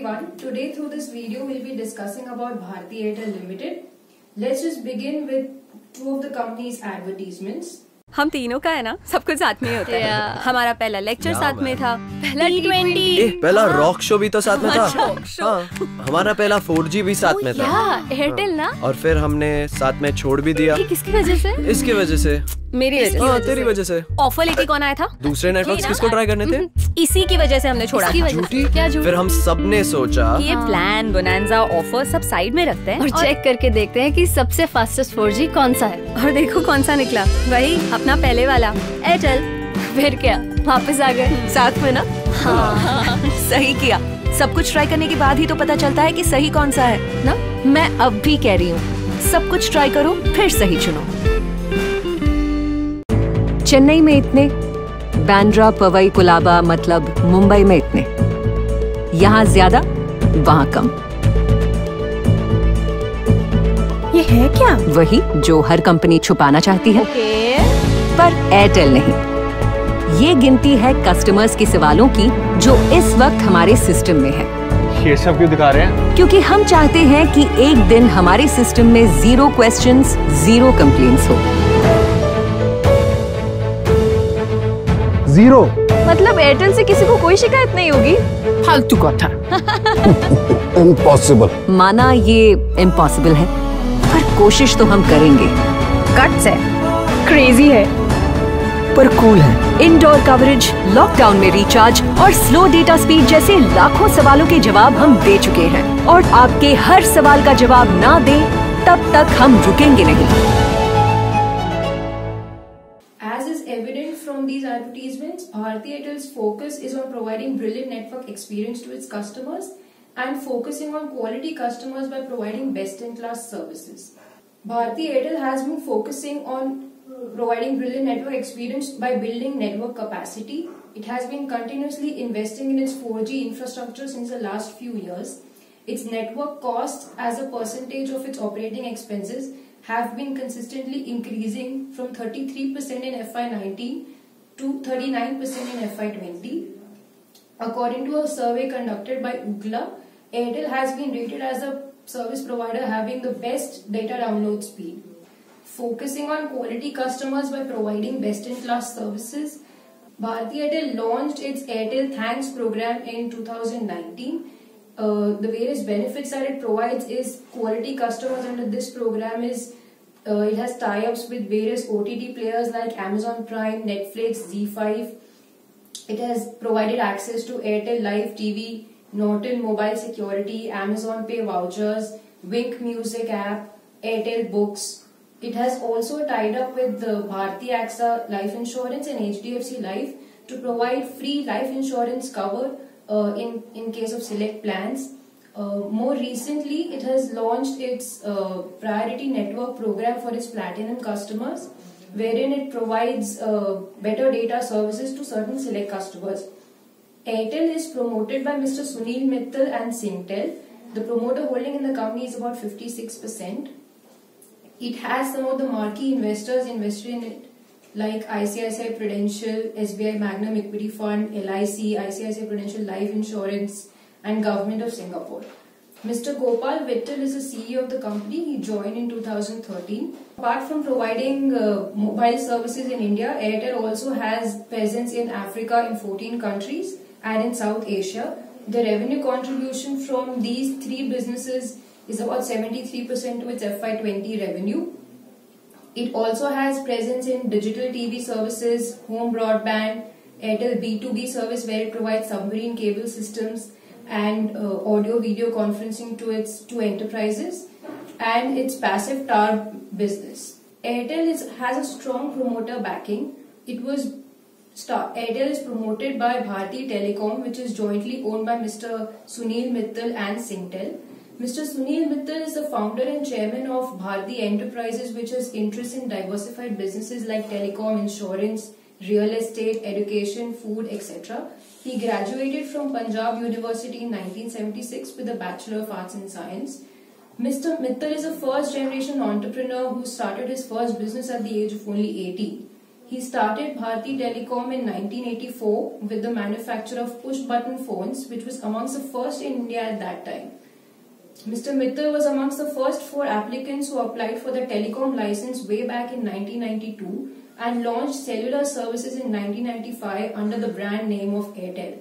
everyone. Today through this video we'll be discussing about Bharti Airtel Limited. Let's just begin with two of the company's advertisements. हम तीनों का है ना, सब कुछ साथ में ही होता है। हमारा पहला लेक्चर साथ में था, पहला T20, पहला रॉक शो भी तो साथ में था। हाँ, हमारा पहला 4G भी साथ में था। एयरटेल ना। और फिर हमने साथ में छोड़ भी दिया। किसकी वजह से? इसकी वजह से। मेरी वजह से। हाँ, तेरी वजह से। ऑफर लेके कौन आया था? दूसरे नेटवर्क्स किसको ट्राई करने थे? इसी की वजह से हमने छोड़ा। झूठी? क्या झूठी? फिर हम सबने सोचा ये प्लान, बोनांजा, ऑफर सब साइड में रखते हैं और चेक करके देखते हैं कि सबसे फास्टेस्ट 4G कौन सा है। और देखो कौन सा निकला, वही अपना पहले वाला एयरटेल। फिर क्या, वापस आ गए साथ में ना। हाँ। सही किया। सब कुछ ट्राई करने के बाद ही तो पता चलता है कि सही कौन सा है ना। मैं अब भी कह रही हूँ, सब कुछ ट्राई करो फिर सही चुनो। चेन्नई में इतने, बांद्रा, पवई, कुलाबा मतलब मुंबई में इतने, यहाँ ज्यादा वहाँ कम। ये है क्या? वही जो हर कंपनी छुपाना चाहती है, पर एयरटेल नहीं। ये गिनती है कस्टमर्स के सवालों की जो इस वक्त हमारे सिस्टम में है। ये सब क्यों दिखा रहे हैं? क्योंकि हम चाहते हैं कि एक दिन हमारे सिस्टम में 0 क्वेश्चंस, 0 कंप्लेंट्स हो। 0 मतलब एयरटेल से किसी को कोई शिकायत नहीं होगी? फालतू का था। इम्पॉसिबल। माना ये इम्पॉसिबल है, पर कोशिश तो हम करेंगे। कट्स है, क्रेजी है, पर कूल है। इंडोर कवरेज, लॉकडाउन में रिचार्ज और स्लो डेटा स्पीड जैसे लाखों सवालों के जवाब हम दे चुके हैं, और आपके हर सवाल का जवाब ना दें तब तक हम रुकेंगे नहीं। As is evident from these advertisements, Bharti Airtel's focus is on providing brilliant network experience to its customers and focusing on quality customers by providing best-in-class services. Bharti Airtel has been focusing on providing brilliant network experience by building network capacity. It has been continuously investing in its 4G infrastructure since the last few years. Its network costs as a percentage of its operating expenses have been consistently increasing from 33% in FY19 to 39% in FY20. According to a survey conducted by Ookla, Airtel has been rated as a service provider having the best data download speed. Focusing on quality customers by providing best-in-class services, Bharti Airtel launched its Airtel Thanks program in 2019. The various benefits that it provides is quality customers under this program is it has tie-ups with various OTT players like Amazon Prime, Netflix, ZEE5. It has provided access to Airtel Live TV, Norton Mobile Security, Amazon Pay vouchers, Wink Music app, Airtel Books. It has also tied up with the Bharti AXA Life Insurance and HDFC Life to provide free life insurance cover in case of select plans. More recently, it has launched its Priority Network program for its Platinum customers, wherein it provides better data services to certain select customers. Airtel is promoted by Mr. Sunil Mittal and Singtel. The promoter holding in the company is about 56%. It has some of the marquee investors invested in it, like ICICI Prudential, SBI Magnum Equity Fund, LIC, ICICI Prudential Life Insurance, and Government of Singapore. Mr. Gopal Vittal is the CEO of the company. He joined in 2013. Apart from providing mobile services in India, Airtel also has presence in Africa in 14 countries and in South Asia. The revenue contribution from these three businesses is about 73% to its FY20 revenue. It also has presence in digital TV services, home broadband, Airtel B2B service where it provides submarine cable systems and audio video conferencing to its two enterprises, and its passive tower business. Airtel has a strong promoter backing. Airtel is promoted by Bharti Telecom, which is jointly owned by Mr. Sunil Mittal and Singtel. Mr. Sunil Mittal is the founder and chairman of Bharti Enterprises, which has interests in diversified businesses like telecom, insurance, real estate, education, food, etc. He graduated from Punjab University in 1976 with a Bachelor of Arts in Science. Mr. Mittal is a first generation entrepreneur who started his first business at the age of only 18. He started Bharti Telecom in 1984 with the manufacture of push-button phones, which was amongst the first in India at that time. Mr. Mittal was amongst the first 4 applicants who applied for the telecom license way back in 1992 and launched cellular services in 1995 under the brand name of Airtel.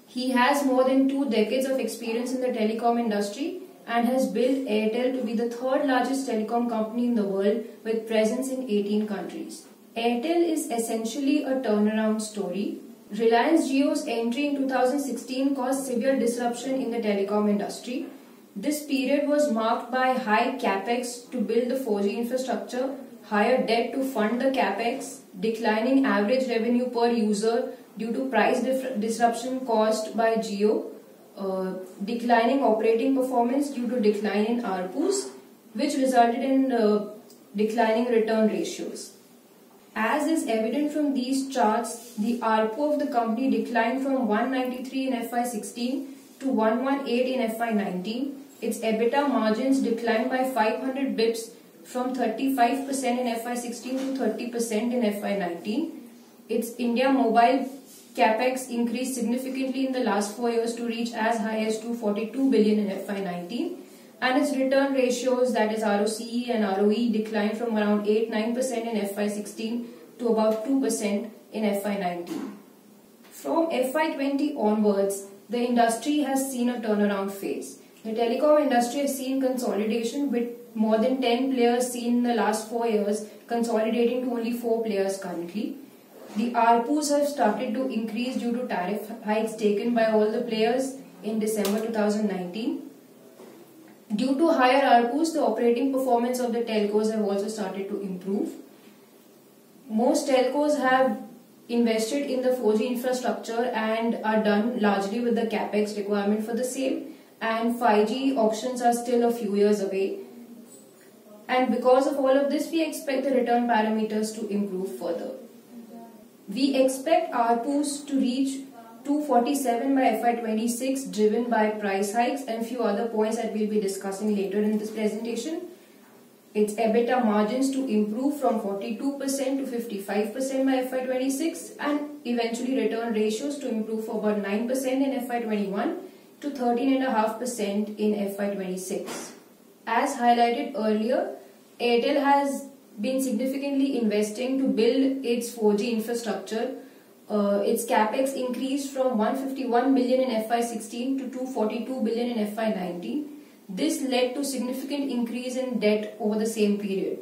He has more than 2 decades of experience in the telecom industry and has built Airtel to be the 3rd largest telecom company in the world with presence in 18 countries. Airtel is essentially a turnaround story. Reliance Jio's entry in 2016 caused severe disruption in the telecom industry. This period was marked by high capex to build the 4G infrastructure, higher debt to fund the capex, declining average revenue per user due to price disruption caused by Jio, declining operating performance due to decline in ARPUs, which resulted in declining return ratios. As is evident from these charts, the ARPU of the company declined from 193 in FY16 to 118 in FY19. Its EBITDA margins declined by 500 bips from 35% in FY16 to 30% in FY19. Its India mobile capex increased significantly in the last 4 years to reach as high as 242 billion in FY19. And its return ratios, that is ROCE and ROE, declined from around 8-9% in FY16 to about 2% in FY19. From FY20 onwards, the industry has seen a turnaround phase. The telecom industry has seen consolidation with more than 10 players seen in the last 4 years, consolidating to only 4 players currently. The ARPUs have started to increase due to tariff hikes taken by all the players in December 2019. Due to higher ARPUs, the operating performance of the telcos have also started to improve. Most telcos have invested in the 4G infrastructure and are done largely with the capex requirement for the same, and 5G auctions are still a few years away. And because of all of this, we expect the return parameters to improve further. We expect ARPUs to reach 247 by FY26, driven by price hikes and few other points that we'll be discussing later in this presentation. Its EBITDA margins to improve from 42% to 55% by FY26, and eventually return ratios to improve from about 9% in FY21 to 13.5% in FY26. As highlighted earlier, Airtel has been significantly investing to build its 4G infrastructure. Its capex increased from 151 billion in FY16 to 242 billion in FY19. This led to significant increase in debt over the same period.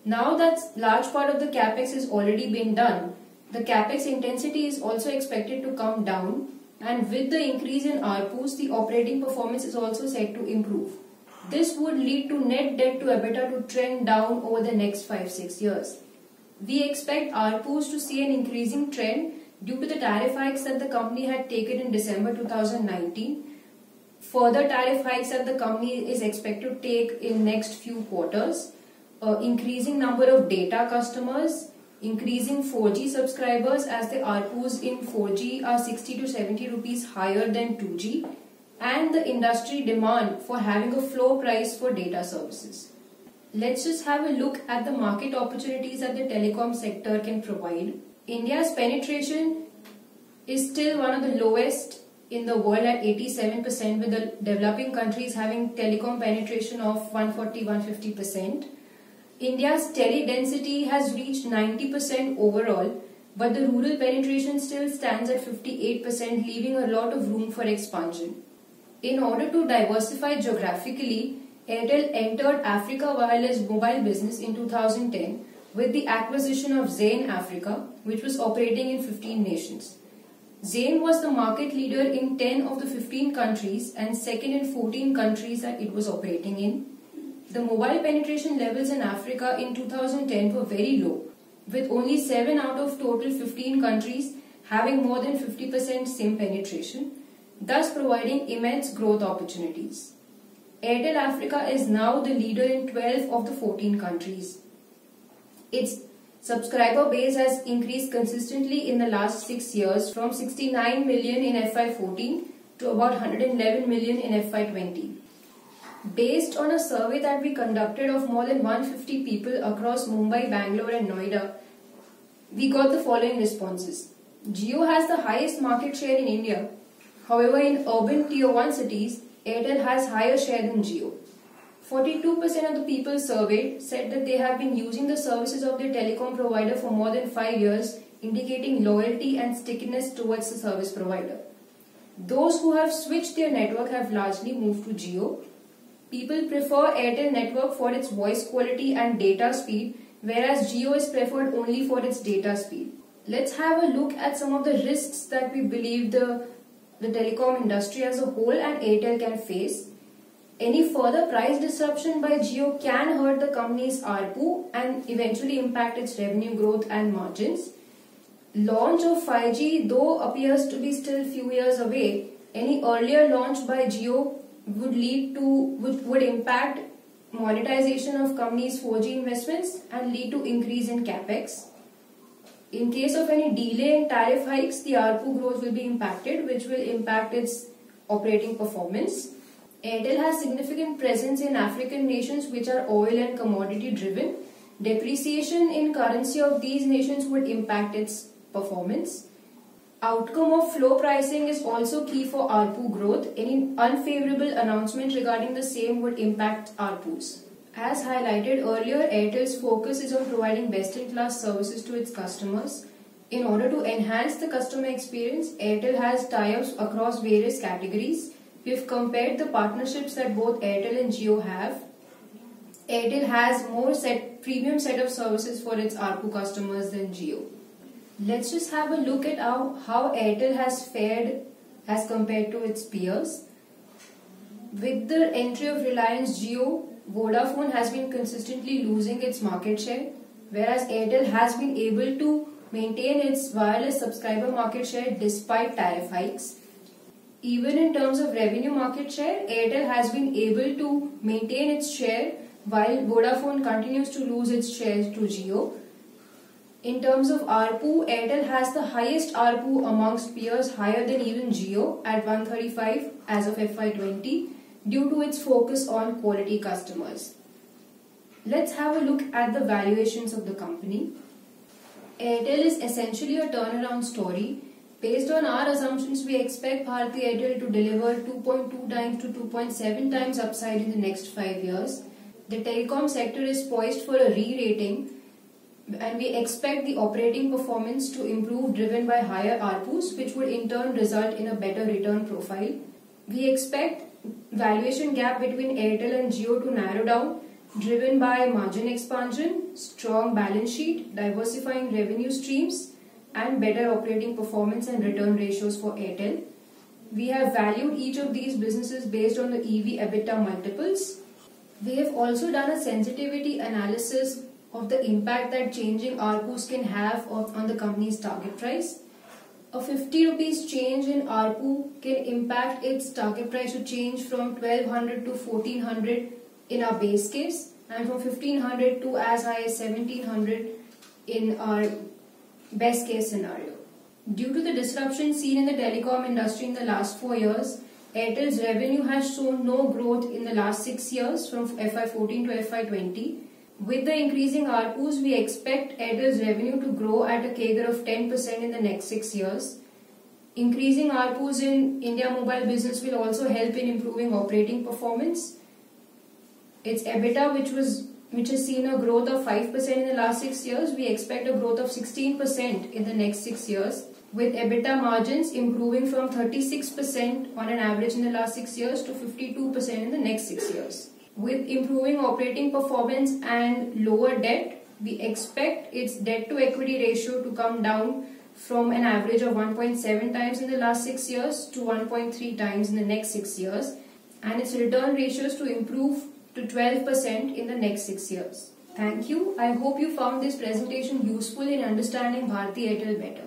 Now that large part of the capex has already been done, the capex intensity is also expected to come down, and with the increase in ARPUs, the operating performance is also set to improve. This would lead to net debt to EBITDA to trend down over the next 5-6 years. We expect ARPUs to see an increasing trend due to the tariff hikes that the company had taken in December 2019. Further tariff hikes that the company is expected to take in next few quarters, increasing number of data customers, increasing 4G subscribers as the ARPUs in 4G are 60 to 70 rupees higher than 2G, and the industry demand for having a floor price for data services. Let's just have a look at the market opportunities that the telecom sector can provide. India's penetration is still one of the lowest in the world at 87%, with the developing countries having telecom penetration of 140-150%. India's tele density has reached 90% overall, but the rural penetration still stands at 58%, leaving a lot of room for expansion. In order to diversify geographically, Airtel entered Africa Wireless mobile business in 2010 with the acquisition of Zain Africa, which was operating in 15 nations. Zain was the market leader in 10 of the 15 countries and second in 14 countries that it was operating in. The mobile penetration levels in Africa in 2010 were very low, with only 7 out of total 15 countries having more than 50% SIM penetration, thus providing immense growth opportunities. Airtel Africa is now the leader in 12 of the 14 countries. Its subscriber base has increased consistently in the last 6 years from 69 million in FY14 to about 111 million in FY20. Based on a survey that we conducted of more than 150 people across Mumbai, Bangalore and Noida, we got the following responses. Jio has the highest market share in India. However, in urban tier 1 cities, Airtel has higher share than Jio. 42% of the people surveyed said that they have been using the services of their telecom provider for more than 5 years, indicating loyalty and stickiness towards the service provider. Those who have switched their network have largely moved to Jio. People prefer Airtel network for its voice quality and data speed, whereas Jio is preferred only for its data speed. Let's have a look at some of the risks that we believe the telecom industry as a whole and Airtel can face. Any further price disruption by Jio can hurt the company's ARPU and eventually impact its revenue growth and margins. Launch of 5G, though appears to be still few years away, any earlier launch by Jio would impact monetization of company's 4G investments and lead to increase in capex. In case of any delay in tariff hikes, the ARPU growth will be impacted, which will impact its operating performance. Airtel has significant presence in African nations which are oil and commodity driven. Depreciation in currency of these nations would impact its performance. Outcome of floor pricing is also key for ARPU growth. Any unfavorable announcement regarding the same would impact ARPUs. As highlighted earlier, Airtel's focus is on providing best-in-class services to its customers. In order to enhance the customer experience, Airtel has tie-ups across various categories. We've compared the partnerships that both Airtel and Jio have. Airtel has more premium set of services for its ARPU customers than Jio. Let's just have a look at how Airtel has fared as compared to its peers. With the entry of Reliance Jio, Vodafone has been consistently losing its market share, whereas Airtel has been able to maintain its wireless subscriber market share despite tariff hikes. Even in terms of revenue market share, Airtel has been able to maintain its share while Vodafone continues to lose its share to Jio. In terms of ARPU, Airtel has the highest ARPU amongst peers, higher than even Jio at 135 as of FY20 due to its focus on quality customers. Let's have a look at the valuations of the company. Airtel is essentially a turnaround story. Based on our assumptions, we expect Bharti Airtel to deliver 2.2 times to 2.7 times upside in the next 5 years. The telecom sector is poised for a re-rating, and we expect the operating performance to improve driven by higher ARPUs, which would in turn result in a better return profile. We expect valuation gap between Airtel and Jio to narrow down, driven by margin expansion, strong balance sheet, diversifying revenue streams, and better operating performance and return ratios for Airtel. We have valued each of these businesses based on the EV/EBITDA multiples. We have also done a sensitivity analysis of the impact that changing ARPUs can have on the company's target price. A 50 rupees change in ARPU can impact its target price to change from 1200 to 1400 in our base case, and from 1500 to as high as 1700 in our best case scenario. Due to the disruption seen in the telecom industry in the last 4 years, Airtel's revenue has shown no growth in the last 6 years from FY14 to FY20. With the increasing ARPUs, we expect Airtel's revenue to grow at a CAGR of 10% in the next 6 years. Increasing ARPUs in India mobile business will also help in improving operating performance. Its EBITDA, which has seen a growth of 5% in the last 6 years, we expect a growth of 16% in the next 6 years, with EBITDA margins improving from 36% on an average in the last 6 years to 52% in the next 6 years. With improving operating performance and lower debt, we expect its debt to equity ratio to come down from an average of 1.7 times in the last 6 years to 1.3 times in the next 6 years, and its return ratios to improve to 12% in the next 6 years. Thank you. I hope you found this presentation useful in understanding Bharti Airtel better.